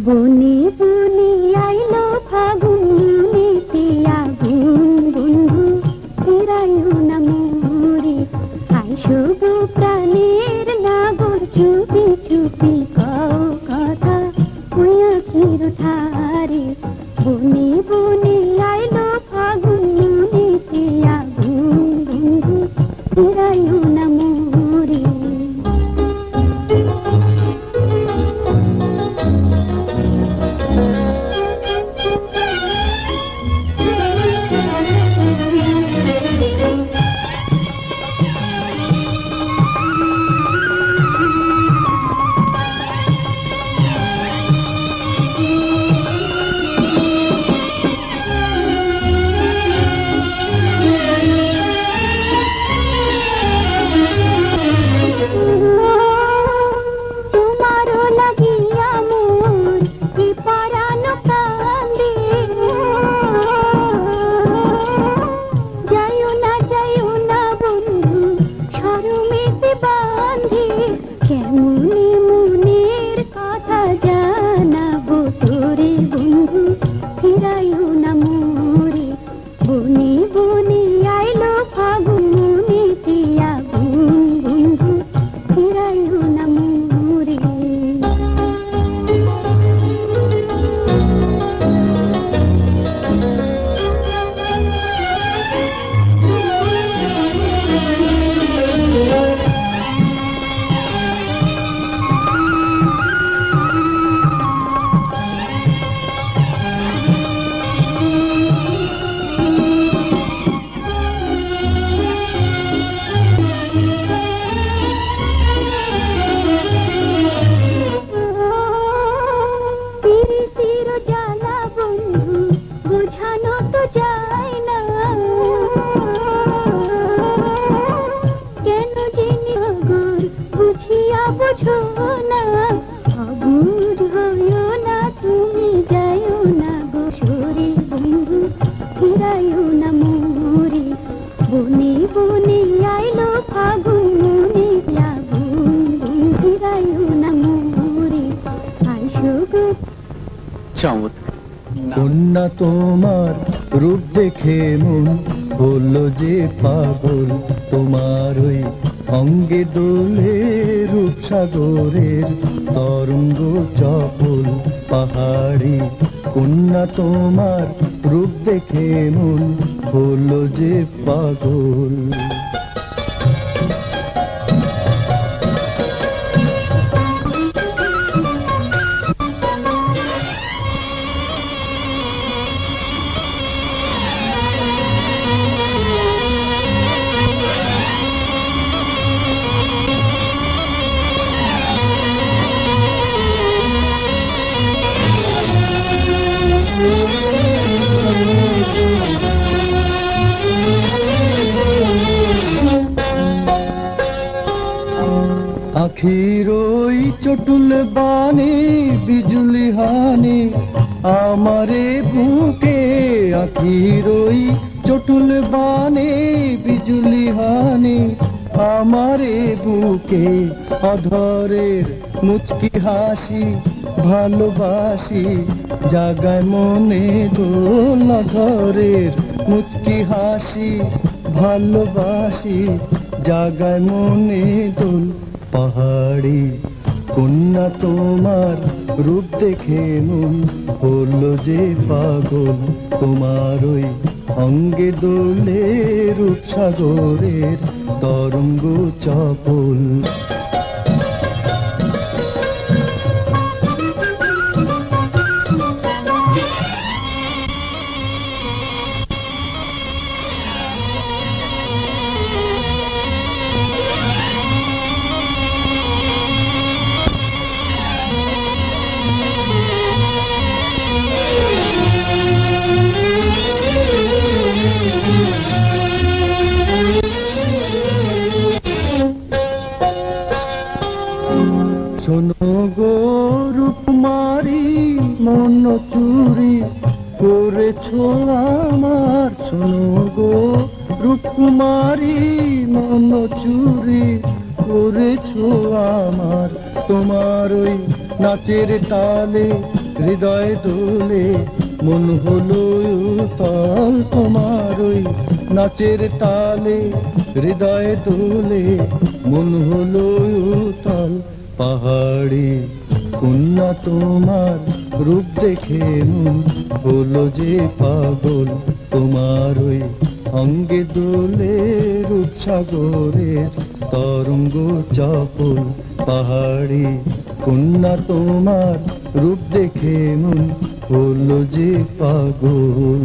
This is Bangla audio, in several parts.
বনে বনে আইলো ফাগুন নিতে আগুন বন্ধু ফিরাইও না মোরে আইসো গো প্রাণের নাগর চুপি চুপি কও কথা ওই আখির ঠারে বনে বনে আইলো ফাগুন নিতে আগুন বন্ধু ফিরাইও না মোরে কন্যা তোমার রূপ দেখে মন হলো যে পাগল তোমার ওই অঙ্গে দোলে রূপসাগরের তরঙ্গ চপল পাহাড়ি কন্যা তোমার রূপ দেখে মন হলো যে পাগল আখির ওই চটুল বানে বিজুলি হানে আমারে বুকে আখির ওই চটুল বানে বিজুলি হানে আমারে বুকে অধরের মুচকি হাসি ভালোবাসি জাগায় মনে দোল অধরের মুচকি হাসি ভালোবাসি জাগায় মনে দোল পাহাড়ি কন্যা তোমার রূপ দেখে মন হলো যে পাগল তোমার ওই অঙ্গে দোলে রূপসাগরের তরঙ্গ চপল শোনো গো রূপমারি মন চুরি করেছো আমার শোনো গো রূপকুমারী মন চুরি করেছো আমার তোমার ওই নাচের তালে হৃদয় দোলে মন হলো উতাল তোমার ওই নাচের তালে হৃদয় দোলে মন হলো উতাল পাহাড়ি কন্যা তোমার রূপ দেখে মন হলো যে পাগল তোমার ওই অঙ্গে দোলে রূপসাগরের তরঙ্গ চপল পাহাড়ি কন্যা তোমার রূপ দেখে মন হলো যে পাগল।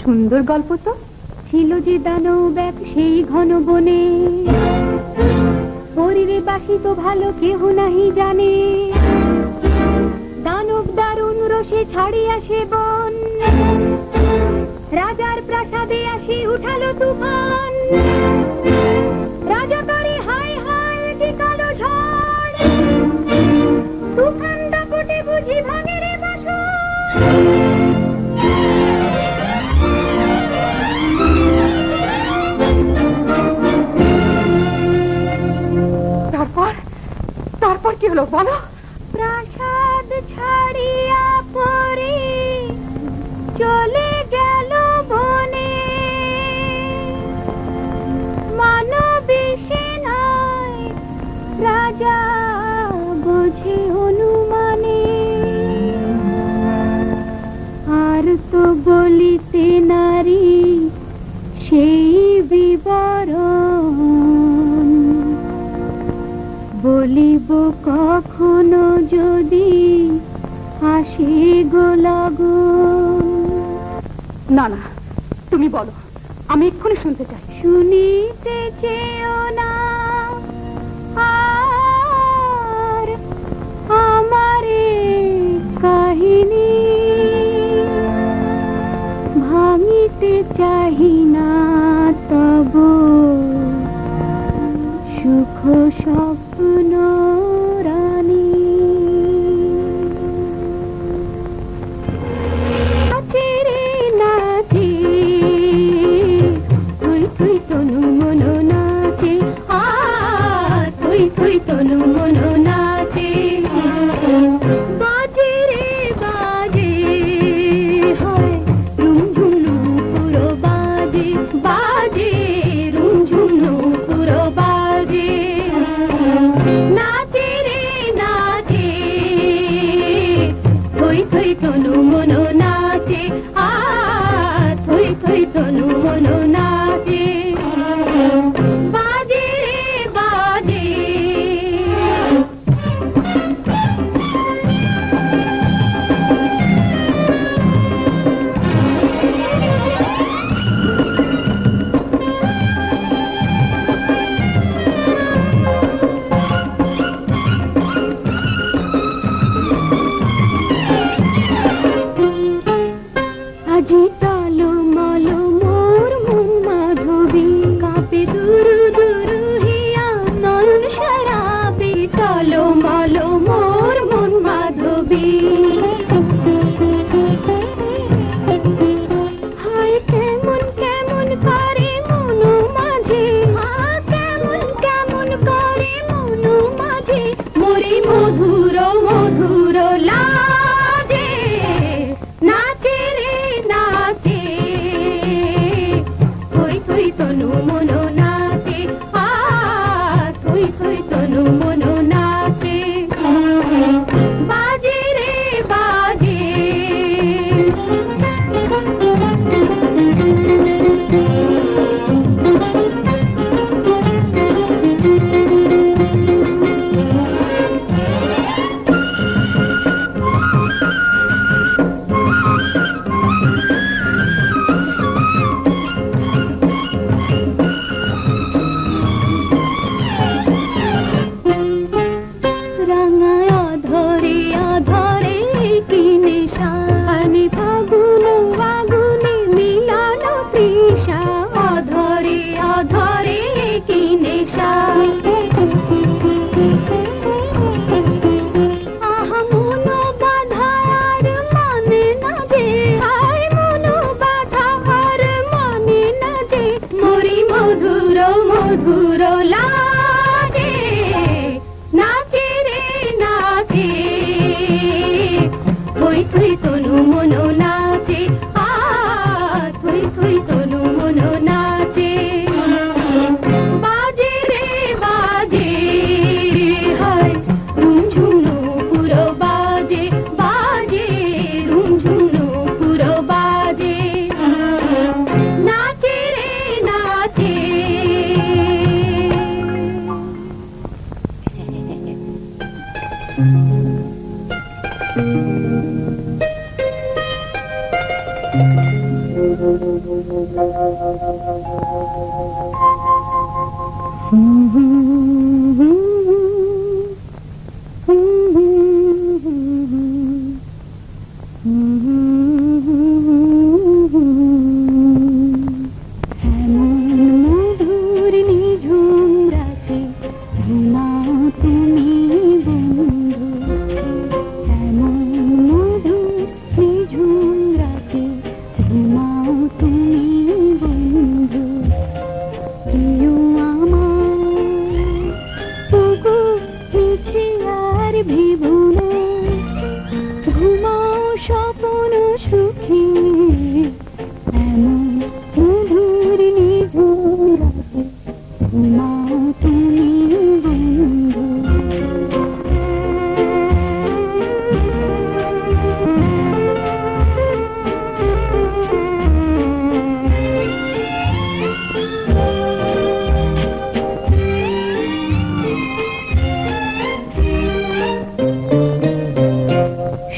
সুন্দর গল্প তো। ছিল যে দানব এক সেই ঘন বনে, শরীরে বাসি তো ভালো কেহ নাহি জানে। দানব দারুণ রসে ছাড়িয়া সে বন, রাজার প্রাসাদে আসি উঠালো তুফান। রাজা করে হায় হায় কি কালো ঝড়, তুফান দাপটে বুঝি ভাঙে রে বাসর। তারপর কি হলো বলো? প্রাসাদ ছাড়িয়া পরে চলে গেল বনে, মানবে সে নয় রাজা বোঝে অনুমানে। আর তো বলিতে নারী সেই বিবরণ, বলিব কখনো যদি আসে গো লগন। না না, তুমি বলো, আমি এক্ষুনি শুনতে চাই। শুনিতে চেও না আর আমারে কাহিনী, ভাঙিতে চাহি না তব সুখ স্বপ্ন রানী। নাচে রে নাচে, থুই থুই তনু মনো নাচে, থুই থুই তনু মনো নাচে। বাজে রে বাজে, হয় রুমঝুমু পুরো বাজে, বাজে রুমঝুমু পুরো বাজে। নাচে রে নাচে, থুই থুই তনু মনো নাচে, থুই থুই তনু মনো নাচে। বাজে রে বাজে। আজি টলমল মোর মন মাধবী, কাঁপে দুরু দুরু হিয়া নয়ন শরাবী। টলমল মোর মন মাধবী, হায় কেমন কেমন করে মনু মাঝে, কেমন কেমন করে মনু মাঝে। মোরে মধুর মধুর লাজে, নাচে রে নাচে, থুই থুই তনু মনো নাচে, থুই থুই তনু মনো নাচে। বাজে রে বাজে। রাঙা ধরে আধরে কি নেশা, আনি ফাগুন আগুনে মিলান তৃষা। আধরে আধরে কি নেশা, আহা মনো বাধা আর মানে না যে, আয় মনো বাধা আর মানে না যে। মরি মধুর মধুর লাজে, নাচে রে নাচে, থুই থুই তনু মনো নাচে, থুই থুই তনু মনো নাচে। বাজে রে বাজে, হয় রুমঝুমু পুরো বাজে, বাজে রুমঝুমু পুরো বাজে। নাচে রে নাচে। মধুর নিঝুম রাতে ঘুমাও তুমি বন্ধু, এমন মধুর নিঝুম রাতে ঘুমাও তুমি বন্ধু। প্রিয় আমার তবু মিছে আর ভেবো না, ঘুমাও স্বপ্ন সুখী, এমন মধুর নিঝুম রাতে ঘুমাও তুমি বন্ধু।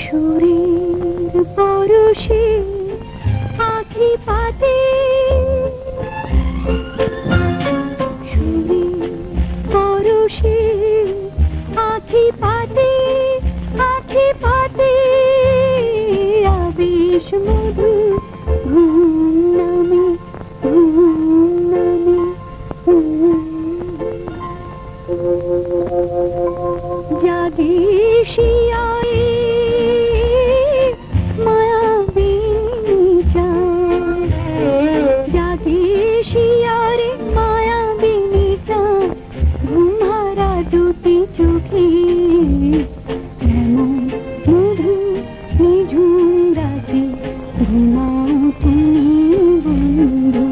সুরের পরশে আঁখি পাতে, সুরের পরশে আঁখি পাতে, আঁখি পাতে আবেশ মধু ঘুম নামে, ঘুম নামে, জাগে শিয়ায় মায়াবিনী চাঁদ, জাগে শিয়ারে মায়াবিনী চাঁদ, ঘুমহারা দুটি চোখে, এমন মধুর নিঝুম রাতে ঘুমাও তুমি বন্ধু,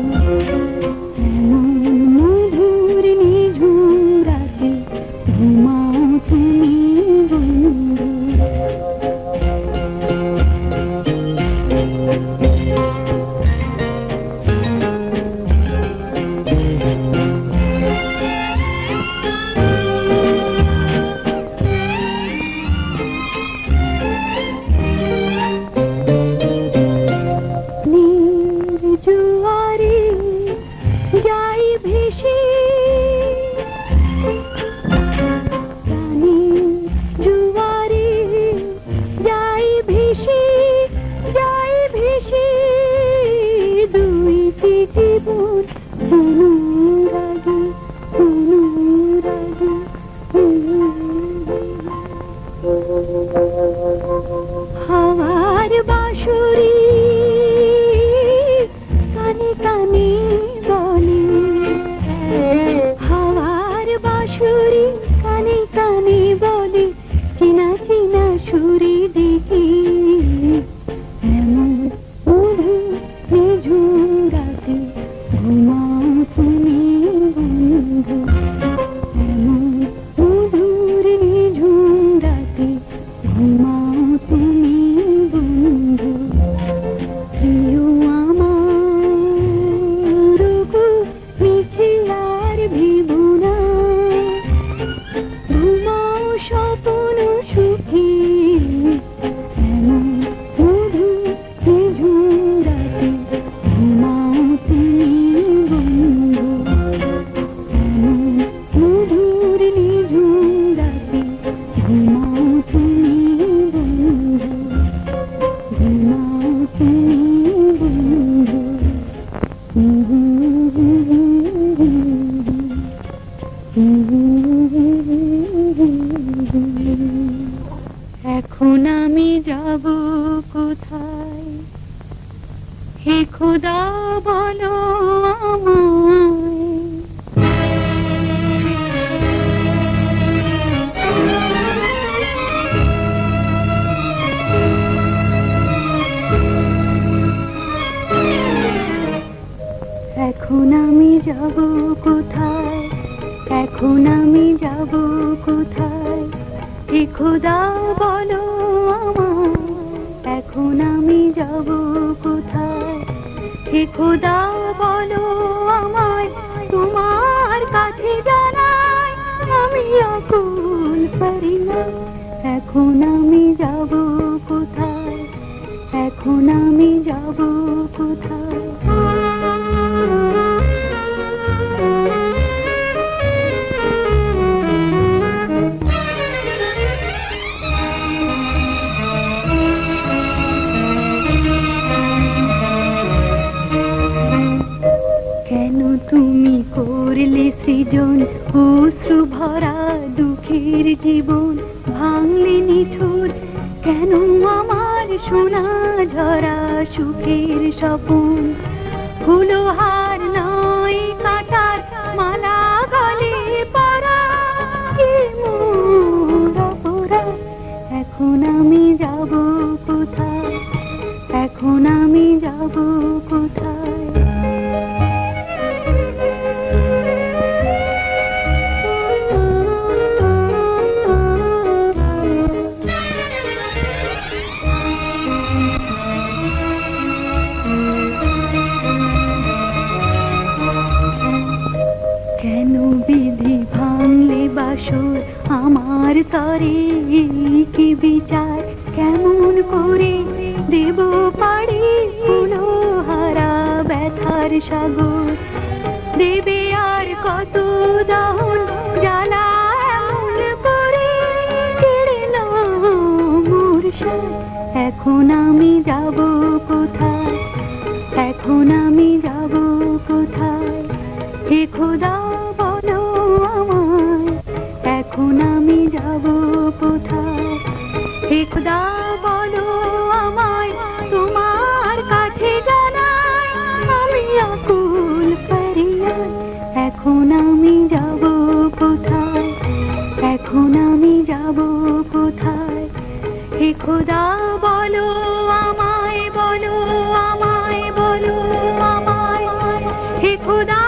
এমন মধুর নিঝুম রাতে ঘুমাও তুমি বন্ধু। জুয়ারে যাই ভেসে, জুয়ারে যাই ভেসে, যাই ভেসে দুইটি জীবন অনুরাগে, অনুরাগে, হাওয়ার বাঁশরি কানে কানে বলে, হাওয়ার বাঁশরি কানে কানে বলে, চিনা চিনা সুরে দেখি, এমন মধুর নিঝুম রাতে ঘুমাও তুমি বন্ধু, এমন মধুর নিঝুম রাতে ঘুমাও তুমি বন্ধু। প্রিয় আমার গো মিছে আর ভেবো না, ঘুমাও স্বপ্ন সুখী, এমন মধুর নিঝুম রাতে ঘুমাও তুমি বন্ধু, এমন মধুর নিঝুম রাতে ঘুমাও তুমি বন্ধু, ঘুমাও তুমি বন্ধু। এখন আমি যাব কোথায়, হে খোদা বলো আমায়। এখন আমি যাব কোথায়, এখন আমি যাব কোথায়, হে খোদা বলো আমায়। এখন আমি যাব কোথায়, হে খোদা বলো আমায়। তোমার কাছে জানাই আমি অকুল পারি না। এখন আমি যাব কোথায়, এখন আমি যাব কোথায়। করলে সৃজন অশ্রু ভরা দুঃখের জীবন ভাঙলে নিঠুর কেন আমার সোনা ঝরা সুখের স্বপন হলো হার নয় কাটার মালা গলে পরা কি মোর অপরাধ এখন আমি যাব কোথায় এখন আমি যাব কোথায় কেন বিধি ভাঙলে বাসর আমার তরে কি বিচার কেমন করে দেব পাড়ি ফুলো হারা ব্যথার সাগর দেবে আর কত দহন জ্বালা এমন করে কেড়ে নাও মোর সাথ এখন আমি যাব কোথায় এখন আমি যাব কোথায় হে খোদা বলো আমায় এখন আমি যাব কোথায় হে খোদা বলো আমায় তোমার কাছে জানাই আমি আকুল ফরিয়াদ এখন আমি যাব কোথায় এখন আমি যাব কোথায় হে খোদা বলো আমায় বলো আমায় বলো আমায় হে খোদা